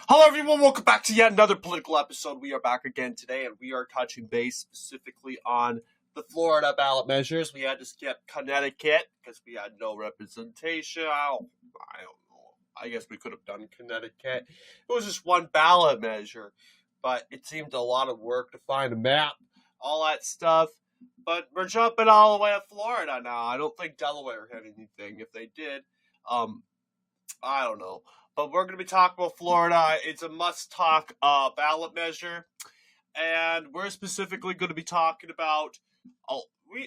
Hello everyone, welcome back to yet another political episode. We are back again today, and we are touching base specifically on the Florida ballot measures. We had to skip Connecticut because we had no representation. I don't know. I guess we could have done Connecticut. It was just one ballot measure, but it seemed a lot of work to find a map, all that stuff. But we're jumping all the way to Florida now. I don't think Delaware had anything. If they did, I don't know. But we're going to be talking about Florida. It's a must-talk ballot measure. And we're specifically going to be talking about...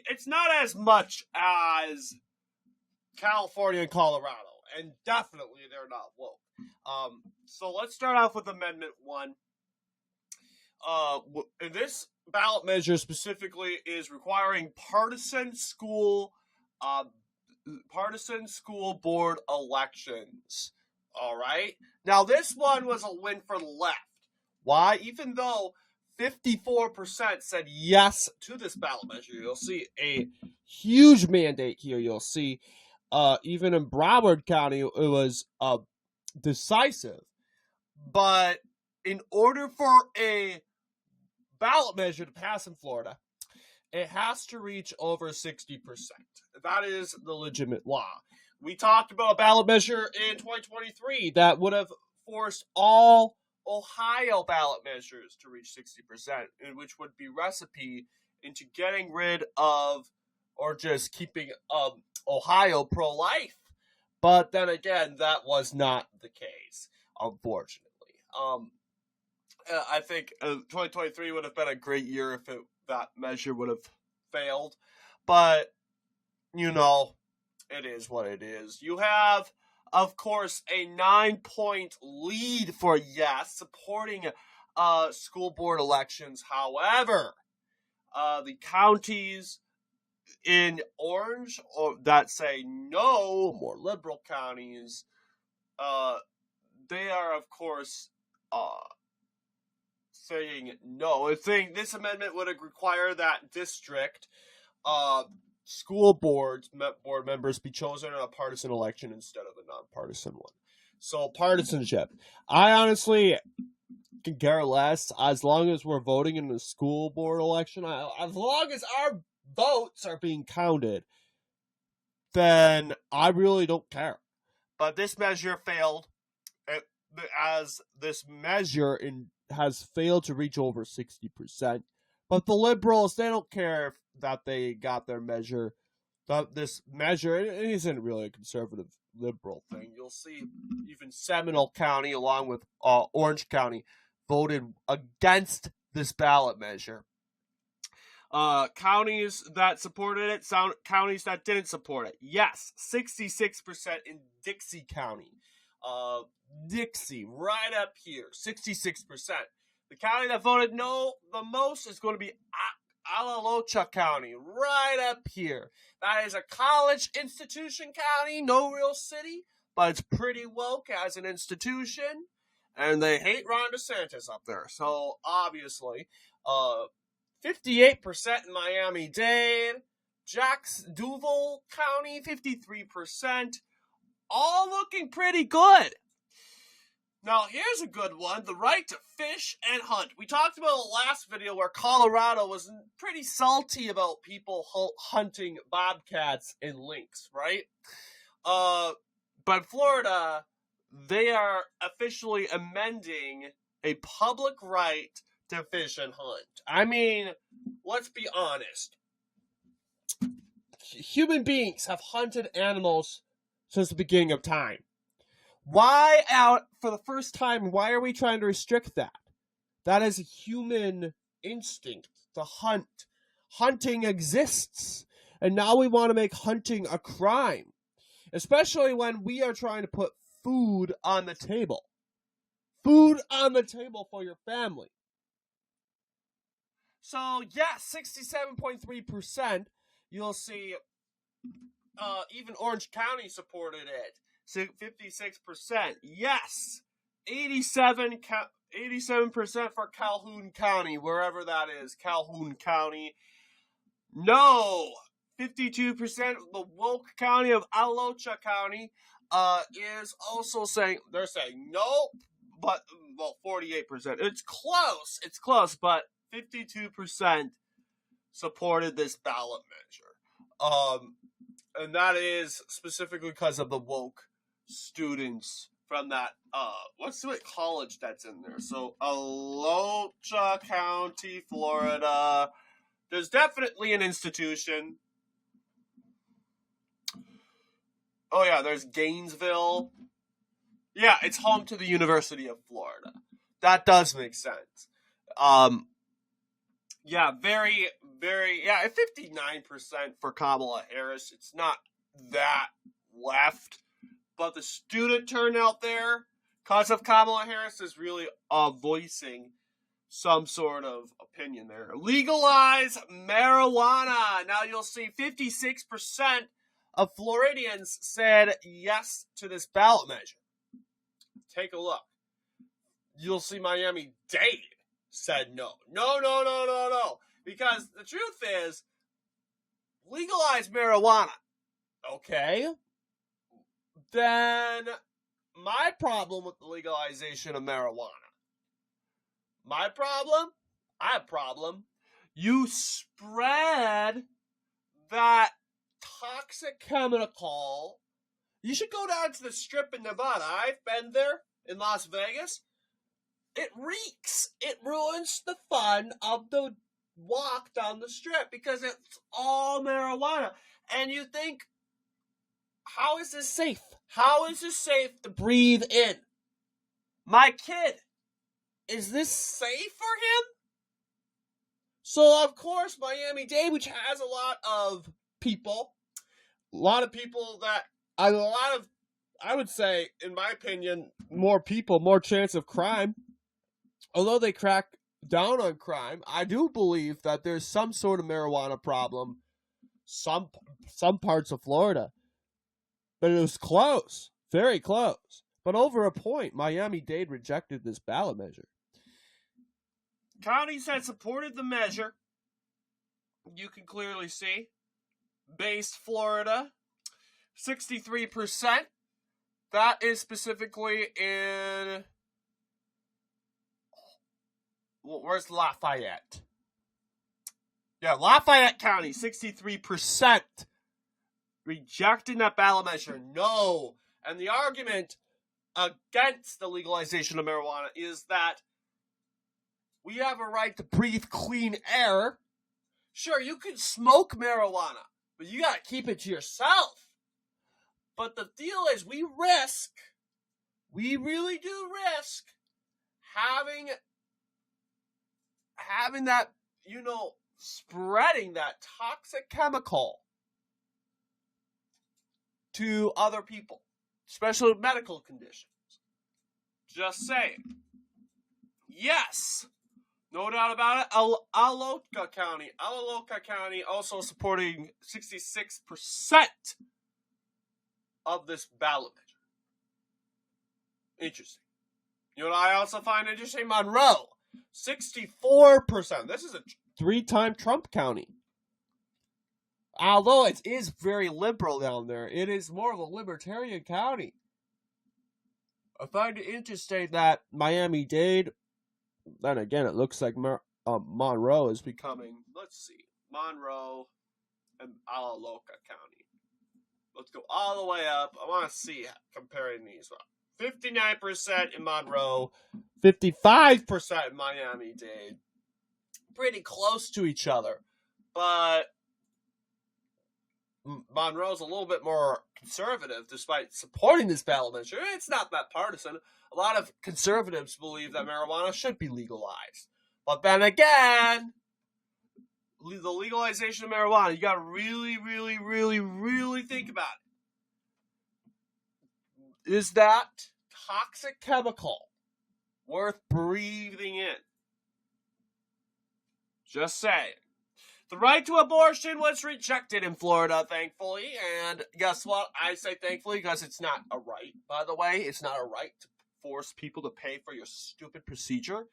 it's not as much as California and Colorado. And definitely they're not woke. So let's start off with Amendment 1. And this ballot measure specifically is requiring partisan school board elections. All right. Now, this one was a win for the left. Why? Even though 54% said yes to this ballot measure, you'll see a huge mandate here. You'll see even in Broward County, it was decisive. But in order for a ballot measure to pass in Florida, it has to reach over 60%. That is the legitimate law. We talked about a ballot measure in 2023 that would have forced all Ohio ballot measures to reach 60%, which would be recipe into getting rid of or just keeping Ohio pro-life. But then again, that was not the case, unfortunately. I think 2023 would have been a great year if that measure would have failed. But, it is what it is. You have, of course, a 9-point lead for yes, supporting school board elections. However, the counties in orange that say no, more liberal counties, they are, of course, saying no. I think this amendment would require that district school board members be chosen in a partisan election instead of a nonpartisan one. So partisanship. I honestly can care less as long as we're voting in a school board election. As long as our votes are being counted, then I really don't care. But this measure failed, as this measure has failed to reach over 60%. But the liberals, they don't care that they got their measure. This measure, it isn't really a conservative liberal thing. You'll see even Seminole County, along with Orange County, voted against this ballot measure. Counties that supported it, counties that didn't support it. Yes, 66% in Dixie County. Dixie, right up here, 66%. The county that voted no the most is going to be Alalocha County, right up here. That is a college institution county, no real city, but it's pretty woke as an institution, and they hate Ron DeSantis up there. So, obviously, 58% in Miami-Dade, Duval County, 53%, all looking pretty good. Now, here's a good one, the right to fish and hunt. We talked about the last video where Colorado was pretty salty about people hunting bobcats and lynx, right? But Florida, they are officially amending a public right to fish and hunt. I mean, let's be honest. Human beings have hunted animals since the beginning of time. Why for the first time, why are we trying to restrict that? That is a human instinct to hunt. Hunting exists. And now we want to make hunting a crime. Especially when we are trying to put food on the table. Food on the table for your family. So, yes, 67.3%. You'll see even Orange County supported it. 56%. Yes. 87% for Calhoun County, wherever that is. Calhoun County. No. 52% the woke county of Alalocha County is also saying, they're saying no, but well, 48%. It's close, but 52% supported this ballot measure. And that is specifically because of the woke students from that, what's the college that's in there? So, Aloha County, Florida. There's definitely an institution. Oh, yeah, there's Gainesville. Yeah, it's home to the University of Florida. That does make sense. Yeah, very, very, 59% for Kamala Harris. It's not that left. But the student turnout there, because of Kamala Harris, is really voicing some sort of opinion there. Legalize marijuana. Now you'll see 56% of Floridians said yes to this ballot measure. Take a look. You'll see Miami-Dade said no. No. Because the truth is, legalize marijuana. Okay. Then my problem with the legalization of marijuana. My problem? I have a problem. You spread that toxic chemical. You should go down to the Strip in Nevada. I've been there in Las Vegas. It reeks. It ruins the fun of the walk down the Strip because it's all marijuana. And you think, how is this safe? How is this safe to breathe in? My kid, is this safe for him? So, of course, Miami-Dade, which has a lot of people that, I would say, in my opinion, more people, more chance of crime. Although they crack down on crime, I do believe that there's some sort of marijuana problem, some parts of Florida. But it was close, very close. But over a point, Miami-Dade rejected this ballot measure. Counties that supported the measure, you can clearly see, based Florida, 63%. That is specifically in, where's Lafayette? Yeah, Lafayette County, 63%. Rejecting that ballot measure, no. And the argument against the legalization of marijuana is that we have a right to breathe clean air. Sure, you can smoke marijuana, but you gotta keep it to yourself. But the deal is we really do risk having that, spreading that toxic chemical to other people, especially medical conditions. Just saying. Yes, no doubt about it. Aloha County also supporting 66% of this ballot measure. Interesting. You know what I also find interesting? Monroe, 64%. This is a 3-time Trump county. Although it is very liberal down there, it is more of a libertarian county. I find it interesting that Miami-Dade, then again, it looks like Monroe is becoming, Monroe and Aloha County. Let's go all the way up. I want to see comparing these. 59% in Monroe, 55% in Miami-Dade. Pretty close to each other, but Monroe's a little bit more conservative despite supporting this ballot measure. It's not that partisan. A lot of conservatives believe that marijuana should be legalized. But then again, the legalization of marijuana, you got to really, really, really, really think about it. Is that toxic chemical worth breathing in? Just saying. The right to abortion was rejected in Florida, thankfully. And guess what? I say thankfully because it's not a right, by the way. It's not a right to force people to pay for your stupid procedure.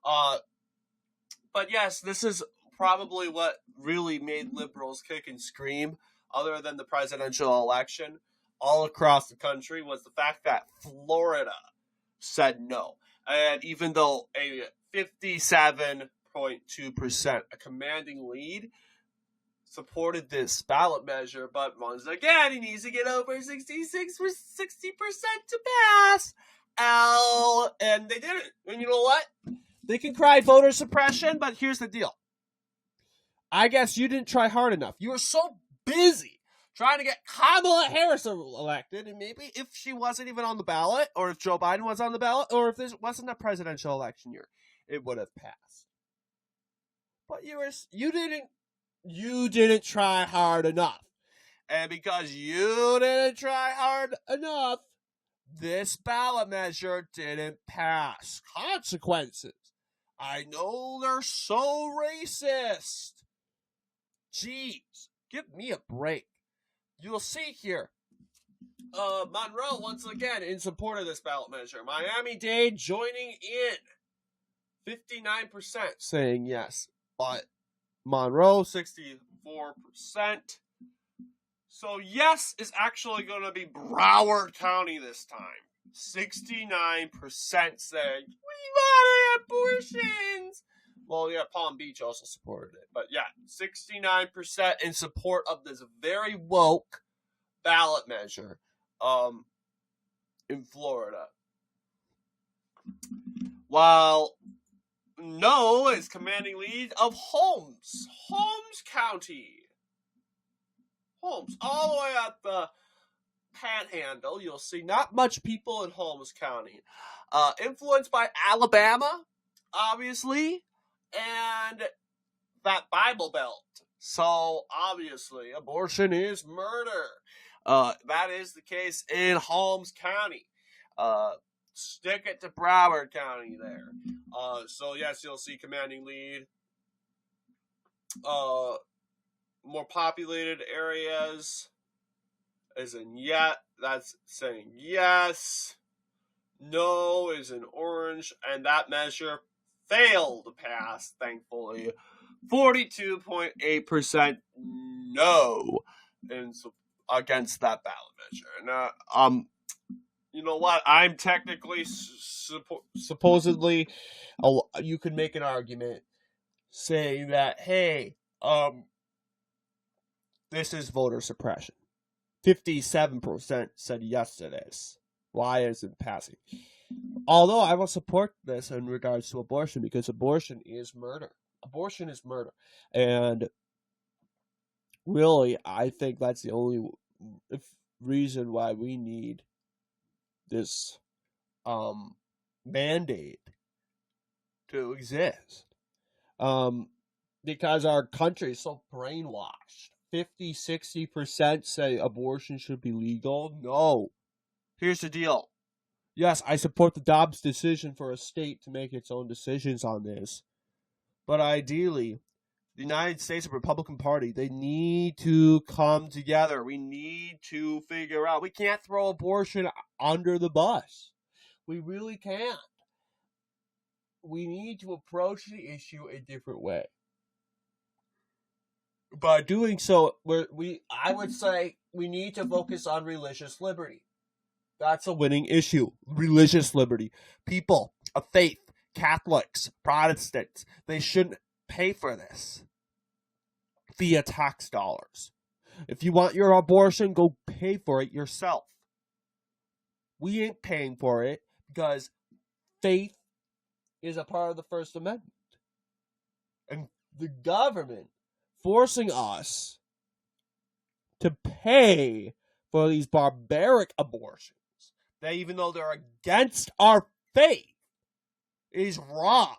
But yes, this is probably what really made liberals kick and scream, other than the presidential election, all across the country, was the fact that Florida said no. And even though a 57.2%, a commanding lead, supported this ballot measure, but once again, he needs to get over 60% to pass. And they did it. And you know what? They can cry voter suppression, but here's the deal. I guess you didn't try hard enough. You were so busy trying to get Kamala Harris elected, and maybe if she wasn't even on the ballot, or if Joe Biden was on the ballot, or if this wasn't a presidential election year, it would have passed. But you didn't try hard enough. And because you didn't try hard enough, this ballot measure didn't pass. Consequences. I know they're so racist. Jeez, give me a break. You'll see here, Monroe, once again, in support of this ballot measure. Miami-Dade joining in. 59% saying yes. But Monroe, 64%. So yes is actually going to be Broward County this time. 69% saying, we want abortions. Well, yeah, Palm Beach also supported it. But yeah, 69% in support of this very woke ballot measure in Florida. While no is commanding lead of Holmes County. Holmes, all the way at the Panhandle, you'll see not much people in Holmes County. Influenced by Alabama, obviously, and that Bible Belt. So, obviously, abortion is murder. That is the case in Holmes County. Stick it to Broward County there. So, yes, you'll see commanding lead. More populated areas is in yet. That's saying yes. No is in orange. And that measure failed to pass, thankfully. 42.8% no against that ballot measure. And, you know what? I'm technically, supposedly, you could make an argument saying that, hey, this is voter suppression. 57% said yes to this. Why isn't passing? Although I will support this in regards to abortion, because abortion is murder. Abortion is murder. And really, I think that's the only reason why we need this mandate to exist. Because our country is so brainwashed. 50-60% say abortion should be legal. No. Here's the deal. Yes, I support the Dobbs decision for a state to make its own decisions on this. But ideally, the United States Republican Party, they need to come together. We need to figure out. We can't throw abortion under the bus. We really can't. We need to approach the issue a different way. By doing so, I would say we need to focus on religious liberty. That's a winning issue. Religious liberty. People of faith, Catholics, Protestants, they shouldn't pay for this via tax dollars. If you want your abortion, go pay for it yourself. We ain't paying for it because faith is a part of the First Amendment. And the government forcing us to pay for these barbaric abortions, that even though they're against our faith, is wrong.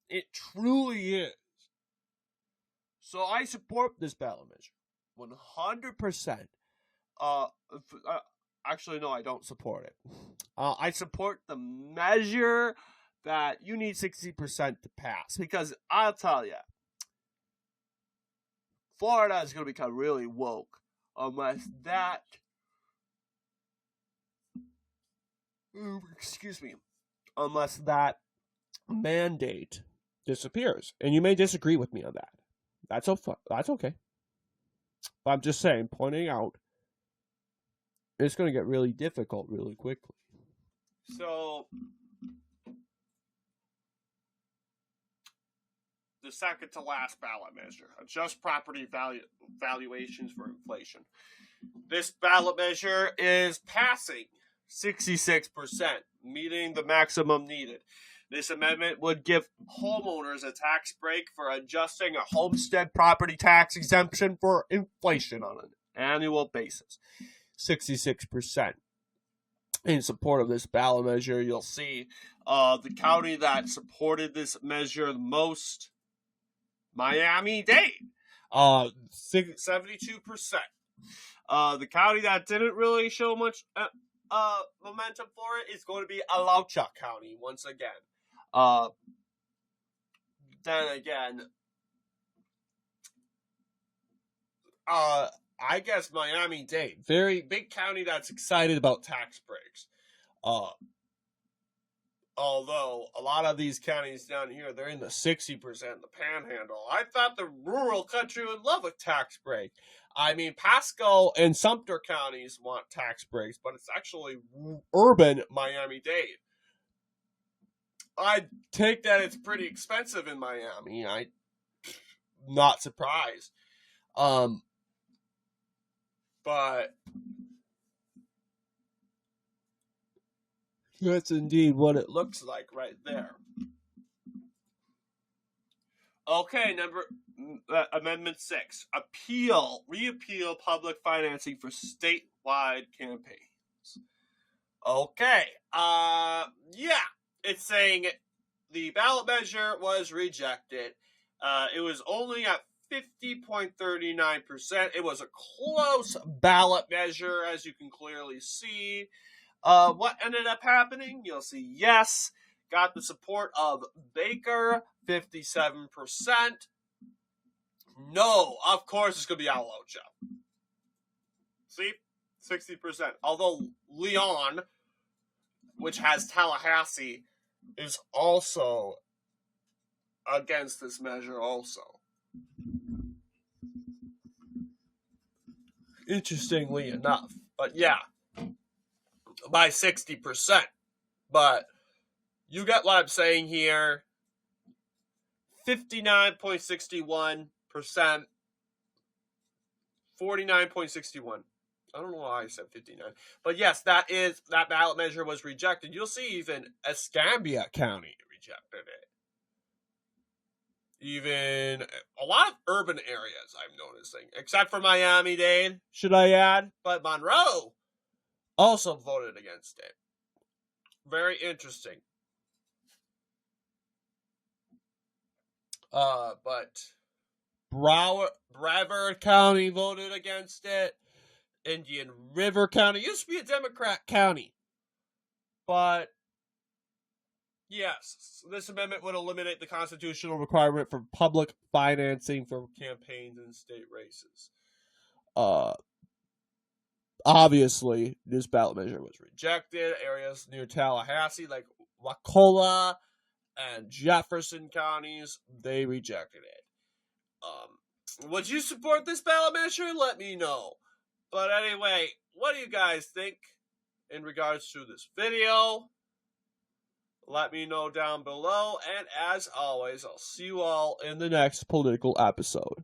It truly is. So I support this ballot measure 100%. Actually, no, I don't support it. I support the measure that you need 60% to pass, because I'll tell you, Florida is going to become really woke unless that, unless that mandate disappears. And you may disagree with me on that. That's okay. But I'm just saying, pointing out, it's going to get really difficult really quickly. So, the second to last ballot measure, adjust property valuations for inflation. This ballot measure is passing 66%, meeting the maximum needed. This amendment would give homeowners a tax break for adjusting a homestead property tax exemption for inflation on an annual basis. 66%. In support of this ballot measure, you'll see the county that supported this measure the most, Miami-Dade, 72%. The county that didn't really show much momentum for it is going to be Alachua County once again. Then again, I guess Miami-Dade, very big county that's excited about tax breaks. Although a lot of these counties down here, they're in the 60%, the panhandle. I thought the rural country would love a tax break. I mean, Pasco and Sumter counties want tax breaks, but it's actually urban Miami-Dade. I take that it's pretty expensive in Miami. I'm not surprised. But that's indeed what it looks like right there. Okay, Amendment 6. Reappeal public financing for statewide campaigns. Okay, it's saying the ballot measure was rejected. It was only at 50.39%. It was a close ballot measure, as you can clearly see. What ended up happening? You'll see yes, got the support of Baker, 57%. No, of course it's going to be Alachua. See? 60%. Although Leon, which has Tallahassee, is also against this measure also. Interestingly enough. But yeah, by 60%. But you get what I'm saying here. 59.61%. 49.61. I don't know why I said 59. But yes, that ballot measure was rejected. You'll see even Escambia County rejected it. Even a lot of urban areas I'm noticing, except for Miami-Dade, should I add? But Monroe also voted against it. Very interesting. But Brevard County voted against it. Indian River County used to be a Democrat county. But yes, this amendment would eliminate the constitutional requirement for public financing for campaigns and state races. Obviously, this ballot measure was rejected. Areas near Tallahassee, like Wakulla and Jefferson counties, they rejected it. Would you support this ballot measure? Let me know. But anyway, what do you guys think in regards to this video? Let me know down below. And as always, I'll see you all in the next political episode.